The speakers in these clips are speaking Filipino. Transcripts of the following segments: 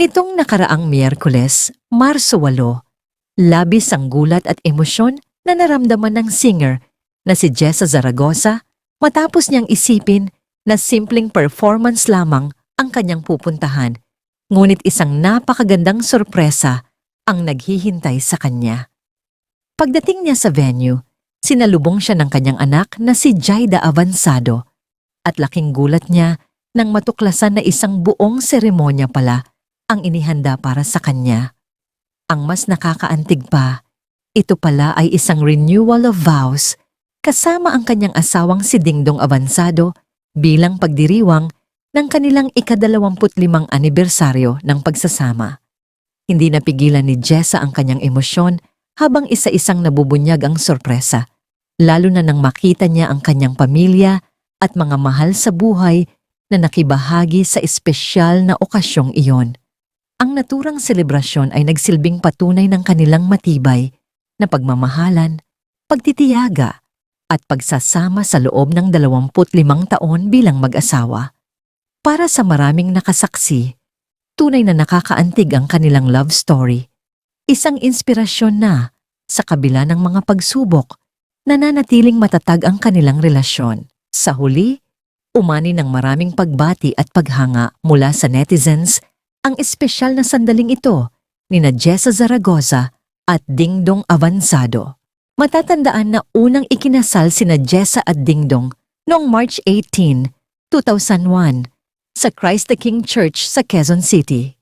Nitong nakaraang Miyerkules, Marso 8, labis ang gulat at emosyon na naramdaman ng singer na si Jessa Zaragoza matapos niyang isipin na simpleng performance lamang ang kanyang pupuntahan, ngunit isang napakagandang sorpresa ang naghihintay sa kanya. Pagdating niya sa venue, sinalubong siya ng kanyang anak na si Jaida Avansado at laking gulat niya nang matuklasan na isang buong seremonya pala ang inihanda para sa kanya. Ang mas nakakaantig pa, ito pala ay isang renewal of vows kasama ang kanyang asawang si Dingdong Avansado bilang pagdiriwang ng kanilang ika-25 anibersaryo ng pagsasama. Hindi napigilan ni Jessa ang kanyang emosyon habang isa-isang nabubunyag ang sorpresa, lalo na nang makita niya ang kanyang pamilya at mga mahal sa buhay na nakibahagi sa espesyal na okasyong iyon. Ang naturang selebrasyon ay nagsilbing patunay ng kanilang matibay na pagmamahalan, pagtitiyaga at pagsasama sa loob ng 25 taon bilang mag-asawa. Para sa maraming nakasaksi, tunay na nakakaantig ang kanilang love story. Isang inspirasyon na, sa kabila ng mga pagsubok, nananatiling matatag ang kanilang relasyon. Sa huli, umani ng maraming pagbati at paghanga mula sa netizens ang espesyal na sandaling ito ni Jessa Zaragoza at Dingdong Avansado. Matatandaan na unang ikinasal sina Jessa at Dingdong noong March 18, 2001 sa Christ the King Church sa Quezon City.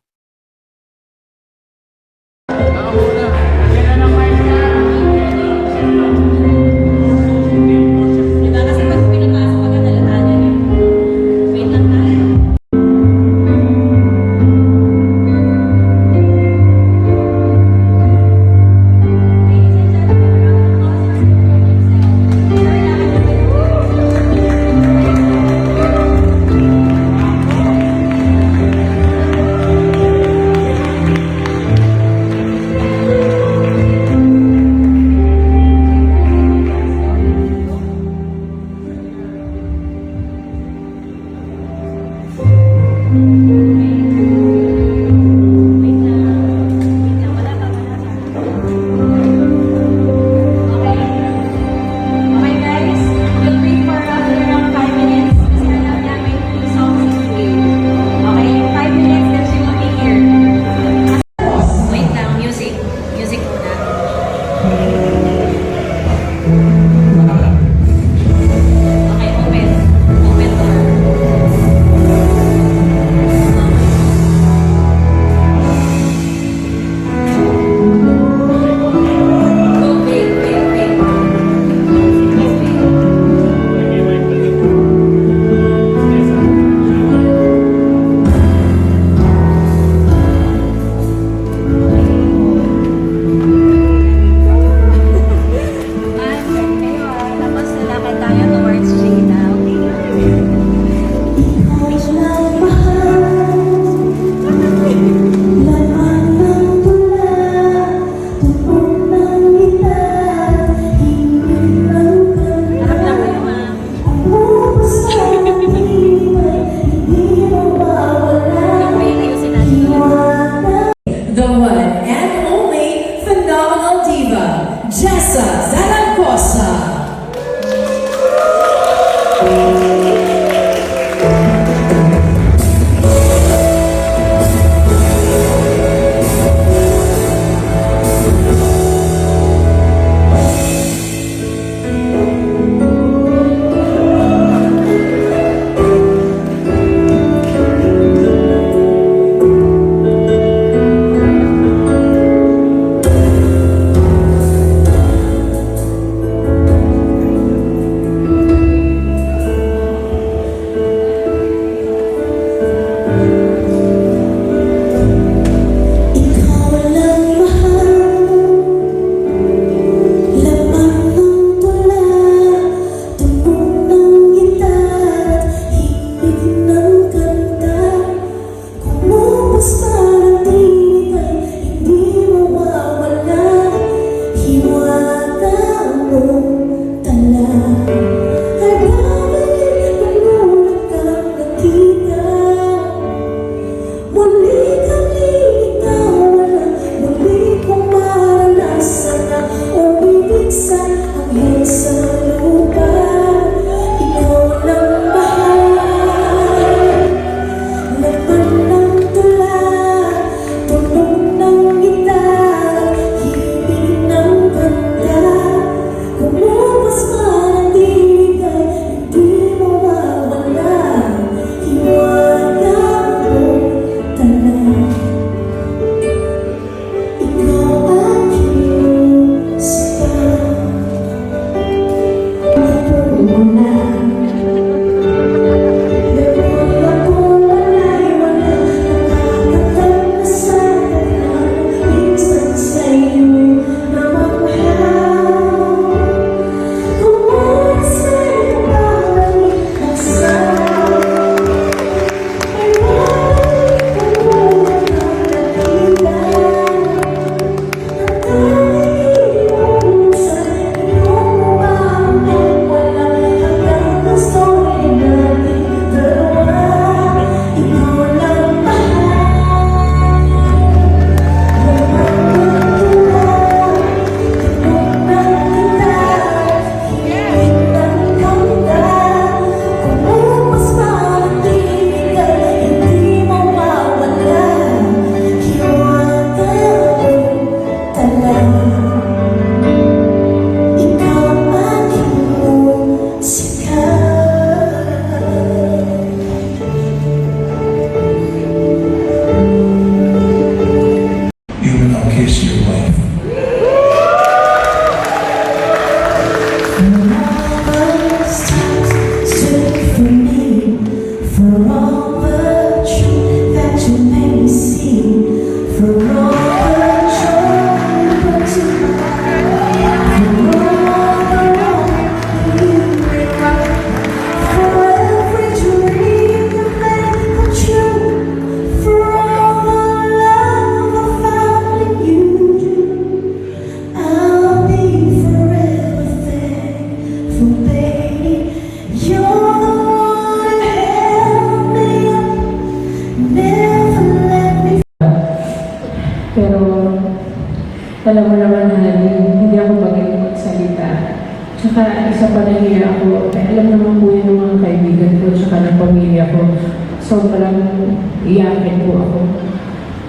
sobrang iyakin po ako.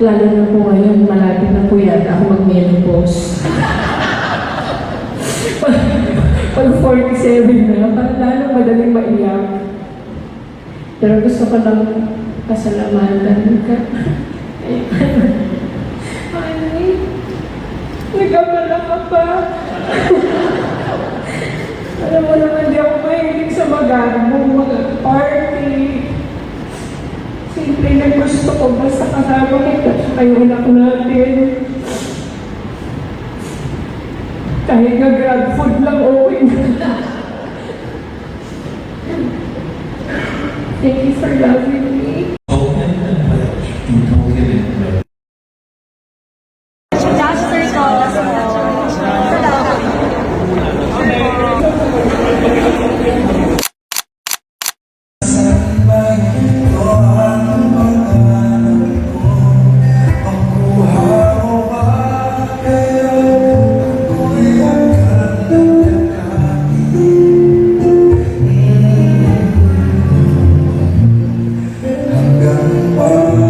Lalo na po ngayon, malapit na po yata ako mag-menopause. Pag 47 na, parang lalo madaling maiyak. Pero gusto ko lang pasalamatan ka. Honey, nagkamala ka pa. Alam mo naman, di ako mahilig sa mag-party. Simple na gusto ko basta kasama kita sa yung anak natin. Kahit nag-grab food lang, okay na. Thank you for loving me. Jasper ko. Hanggang